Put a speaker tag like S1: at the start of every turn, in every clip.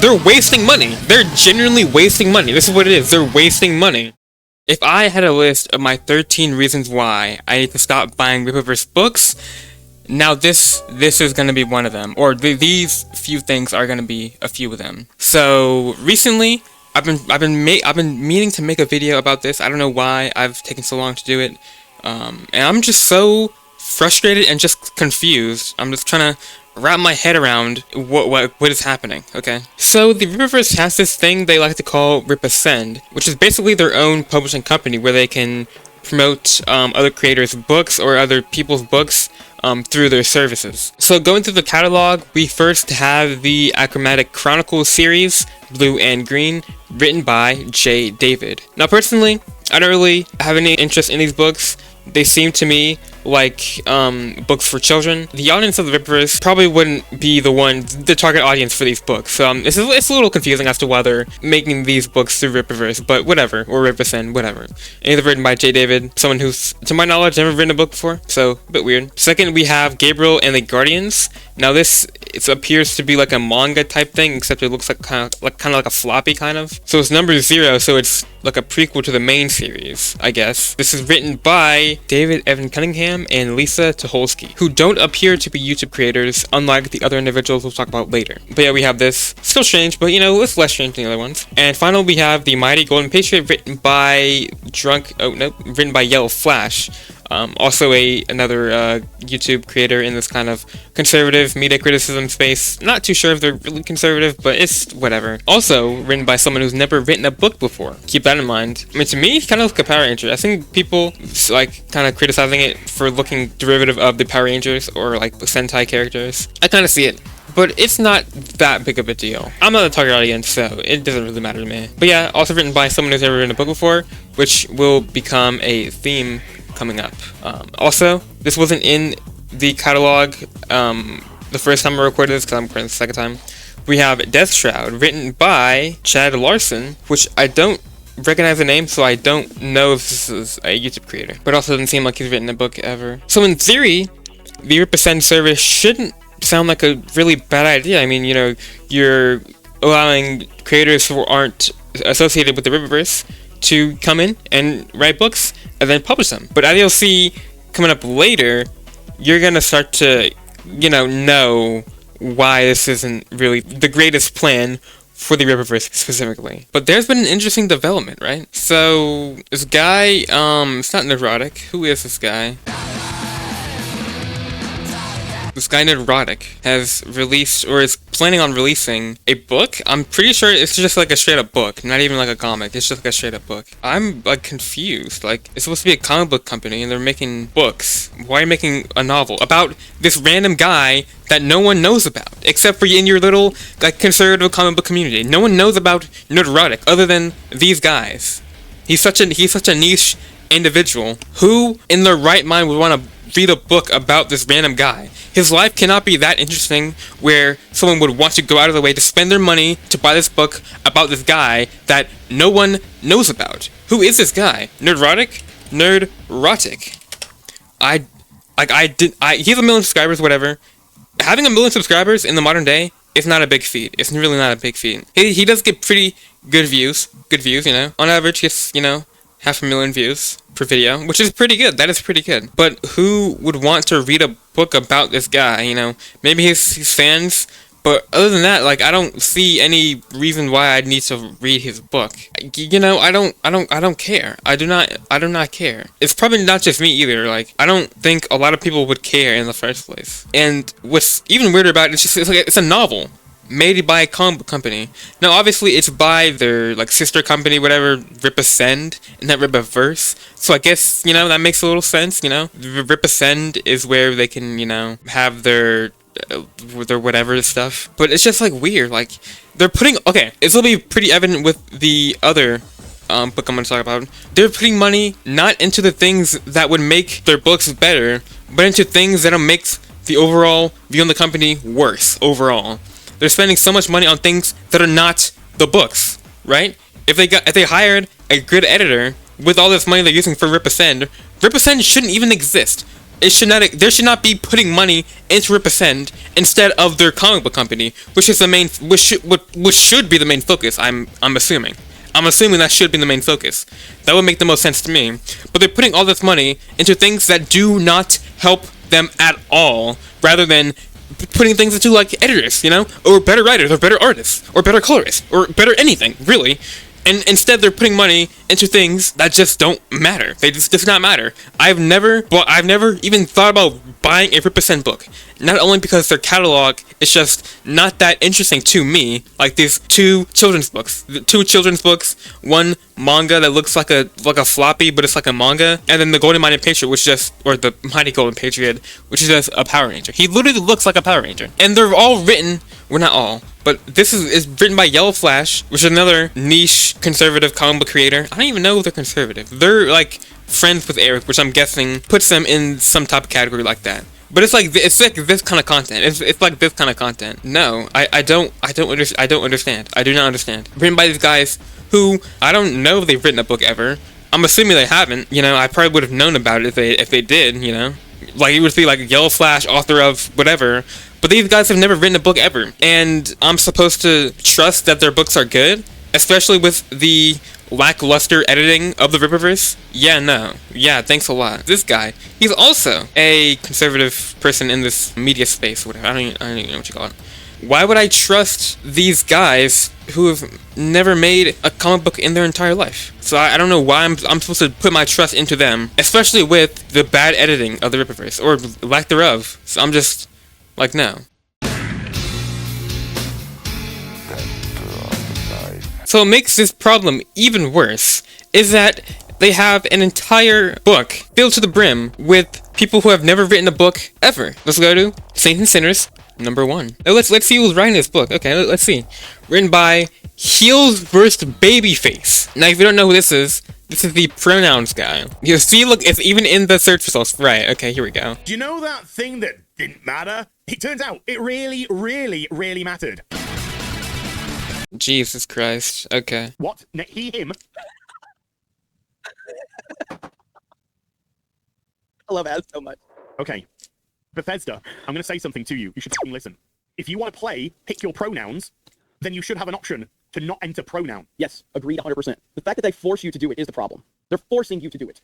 S1: they're wasting money. They're genuinely wasting money. This is what it is. They're wasting money. If I had a list of my 13 reasons why I need to stop buying Rippaverse books, now this is gonna be one of them, or these few things are gonna be a few of them. So recently, I've been meaning to make a video about this. I don't know why I've taken so long to do it, and I'm just so frustrated and just confused. I'm just trying to wrap my head around what is happening. Okay, so the Rippaverse has this thing they like to call Ripasend, which is basically their own publishing company where they can promote other creators' books or other people's books through their services. So going through the catalog, we first have the Achromatic Chronicles series, Blue and Green, written by J. David. Now personally, I don't really have any interest in these books. They seem to me like books for children. The audience of the Rippaverse probably wouldn't be the target audience for these books. It's a little confusing as to why they're making these books through Rippaverse, but whatever, or Ripasend, whatever. And they're written by J. David, someone who's, to my knowledge, never written a book before, so a bit weird. Second, we have Gabriel and the Guardians. Now this appears to be like a manga type thing, except it looks like kind of like a floppy kind of. So it's number 0, so it's like a prequel to the main series, I guess. This is written by David Evan Cunningham and Lisa Tucholsky, who don't appear to be YouTube creators, unlike the other individuals we'll talk about later. But yeah, we have this. Still strange, but you know, it's less strange than the other ones. And finally, we have The Mighty Golden Patriot, written by Yellow Flash. Also another YouTube creator in this kind of conservative media criticism space. Not too sure if they're really conservative, but it's whatever. Also written by someone who's never written a book before. Keep that in mind. I mean, to me, it's kind of like a Power Ranger. I think people like kind of criticizing it for looking derivative of the Power Rangers or like Sentai characters. I kind of see it, but it's not that big of a deal. I'm not the target audience, so it doesn't really matter to me. But yeah, also written by someone who's never written a book before, which will become a theme coming up. Also, this wasn't in the catalog the first time I recorded this, because I'm recording the second time. We have Death Shroud, written by Chad Larson, which I don't recognize the name, so I don't know if this is a YouTube creator. But also doesn't seem like he's written a book ever. So in theory, the Ripasend service shouldn't sound like a really bad idea. I mean, you know, you're allowing creators who aren't associated with the Rippaverse to come in and write books and then publish them. But as you'll see coming up later, you're gonna start to, you know why this isn't really the greatest plan for the Rippaverse specifically. But there's been an interesting development, right? So this guy, it's not Nerdrotic. Who is this guy? This guy Nerdrotic has released, or is planning on releasing, a book. I'm pretty sure it's just like a straight up book, not even like a comic. It's just like a straight up book. I'm like confused. Like, it's supposed to be a comic book company and they're making books. Why are you making a novel about this random guy that no one knows about, except for in your little like conservative comic book community? No one knows about Nerdrotic other than these guys. He's such a niche individual. Who in their right mind would want to read a book about this random guy? His life cannot be that interesting where someone would want to go out of their way to spend their money to buy this book about this guy that no one knows about. Who is this guy? Nerdrotic? Nerdrotic. He has 1 million subscribers, whatever. Having 1 million subscribers in the modern day is not a big feat. It's really not a big feat. He does get pretty good views, you know. On average, gets, you know, 500,000 views per video, which is pretty good. That is pretty good. But who would want to read a book about this guy? You know, maybe his fans, but other than that, like, I don't see any reason why I'd need to read his book. You know, I don't care. I do not care. It's probably not just me either. Like, I don't think a lot of people would care in the first place. And what's even weirder about it, it's a novel made by a comic book company. Now, obviously, it's by their, like, sister company, whatever, Ripasend, and that Rippaverse. So I guess, you know, that makes a little sense, you know? Ripasend is where they can, you know, have their whatever stuff. But it's just, like, weird. Like, they're putting... Okay, it's gonna be pretty evident with the other book I'm gonna talk about. They're putting money not into the things that would make their books better, but into things that'll make the overall view on the company worse overall. They're spending so much money on things that are not the books, right? If they hired a good editor with all this money they're using for Ripasend shouldn't even exist. It should not. There should not be putting money into Rippaverse instead of their comic book company, which is the main, which should be the main focus. I'm assuming. I'm assuming that should be the main focus. That would make the most sense to me. But they're putting all this money into things that do not help them at all, rather than putting things into like editors, you know, or better writers, or better artists, or better colorists, or better anything, really. And instead, they're putting money into things that just don't matter. They just does not matter. I've never even thought about buying a Rippaverse book. Not only because their catalog is just not that interesting to me, like these two children's books, one manga that looks like a floppy, but it's like a manga, and then the Golden Mighty Patriot, which just, or the Mighty Golden Patriot, which is just a Power Ranger. He literally looks like a Power Ranger, and they're all written. Well, not all, but this is written by Yellow Flash, which is another niche conservative comic book creator. I don't even know if they're conservative. They're like friends with Eric, which I'm guessing puts them in some type of category like that. But it's like this kind of content. It's like this kind of content. No, I don't understand. I do not understand. Written by these guys who I don't know if they've written a book ever. I'm assuming they haven't. You know, I probably would have known about it if they did. You know, like it would be like Yellow Flash, author of whatever. But these guys have never written a book ever, and I'm supposed to trust that their books are good, especially with the lackluster editing of the Rippaverse? Yeah, no. Yeah, thanks a lot. This guy, he's also a conservative person in this media space, whatever. I don't even know what you call it. Why would I trust these guys who have never made a comic book in their entire life? So I don't know why I'm supposed to put my trust into them, especially with the bad editing of the Rippaverse, or lack thereof. So I'm just like, no. So what makes this problem even worse is that they have an entire book filled to the brim with people who have never written a book ever. Let's go to Saints and Sinners #1. Now let's see who's writing this book. Okay, let's see. Written by Heels vs. Babyface. Now if you don't know who this is the pronouns guy. You see, look, it's even in the search results. Right, okay, here we go.
S2: Do you know that thing that didn't matter? It turns out it really, really, really mattered.
S1: Jesus Christ, okay.
S2: What? He, him?
S3: I love Ad so much.
S2: Okay. Bethesda, I'm going to say something to you. You should listen. If you want to play, pick your pronouns, then you should have an option to not enter pronoun.
S3: Yes, agreed 100%. The fact that they force you to do it is the problem. They're forcing you to do it.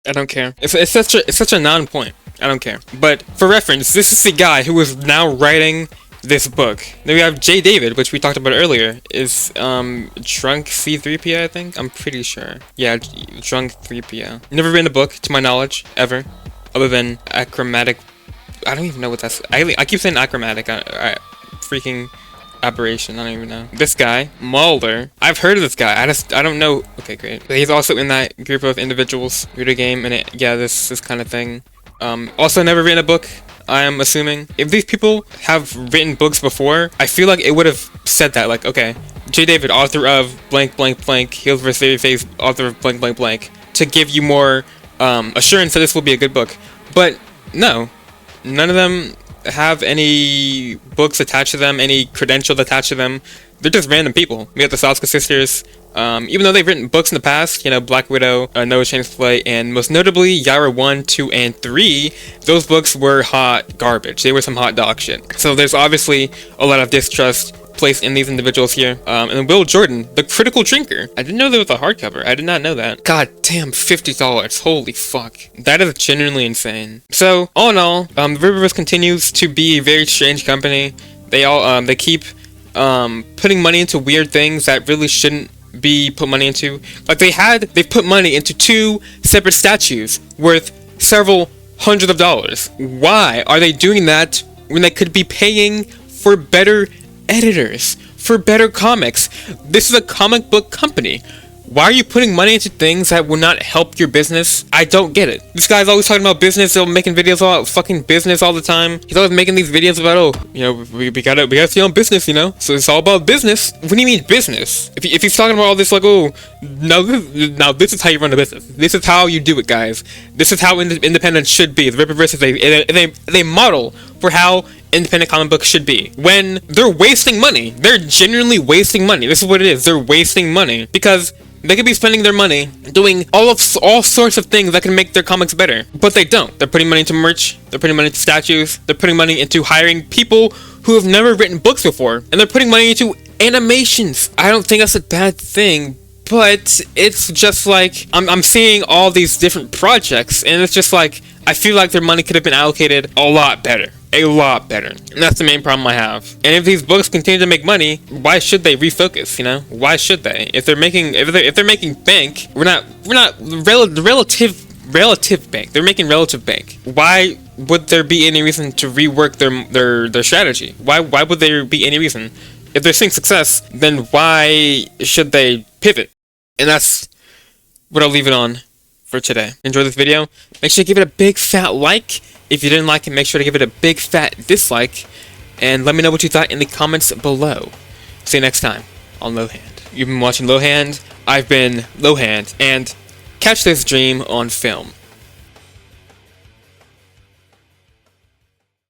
S1: I don't care. It's such a non-point. I don't care. But for reference, this is the guy who is now writing this book. Then we have J. David, which we talked about earlier, is Drunk C3PO, I think? I'm pretty sure. Yeah, Drunk 3PO. Never written a book, to my knowledge, ever. Other than Achromatic. I don't even know what that's. I keep saying Achromatic. Freaking Aberration. I don't even know. This guy, Mulder. I've heard of this guy. I don't know. Okay, great. But he's also in that group of individuals. Video game and this kind of thing. Also never written a book. I am assuming. If these people have written books before, I feel like it would have said that. Like, okay, J. David, author of blank blank blank, Heels vs. Babyface, author of blank blank blank, to give you more assurance that this will be a good book. But no, none of them have any books attached to them, any credentials attached to them. They're just random people. We got the Salska sisters. Even though they've written books in the past, you know, Black Widow, No Chance to Play, and most notably Yara 1, 2, and 3, those books were hot garbage. They were some hot dog shit. So there's obviously a lot of distrust placed in these individuals here. And Will Jordan, the Critical Drinker. I didn't know there was a hardcover. I did not know that. God damn, $50. Holy fuck. That is genuinely insane. So, all in all, the Rippaverse continues to be a very strange company. They keep putting money into weird things that really shouldn't be put money into. Like they've put money into 2 separate statues worth several hundreds of dollars. Why are they doing that when they could be paying for better editors, for better comics? This is a comic book company. Why are you putting money into things that will not help your business? I don't get it. This guy's always talking about business, making videos about fucking business all the time. He's always making these videos about, oh, you know, we gotta stay on business, you know? So it's all about business. What do you mean business? If he's talking about all this, like, oh, now this is how you run a business. This is how you do it, guys. This is how independent should be. The Rippaverse is a model for how independent comic books should be. When they're wasting money, they're genuinely wasting money. This is what it is. They're wasting money because They could be spending their money doing all sorts of things that can make their comics better, but they don't. They're putting money into merch, they're putting money into statues, they're putting money into hiring people who have never written books before, and they're putting money into animations. I don't think that's a bad thing, but it's just like I'm seeing all these different projects, and it's just like I feel like their money could have been allocated a lot better. A lot better. And that's the main problem I have. And if these books continue to make money, why should they refocus, you know? Why should they? If they're making bank, relative bank. They're making relative bank. Why would there be any reason to rework their strategy? Why would there be any reason? If they're seeing success, then why should they pivot? And that's what I'll leave it on for today. Enjoy this video. Make sure to give it a big fat like. If you didn't like it, make sure to give it a big fat dislike, and let me know what you thought in the comments below. See you next time on Lowhand. You've been watching Lowhand, I've been Lowhand, and catch this dream on film.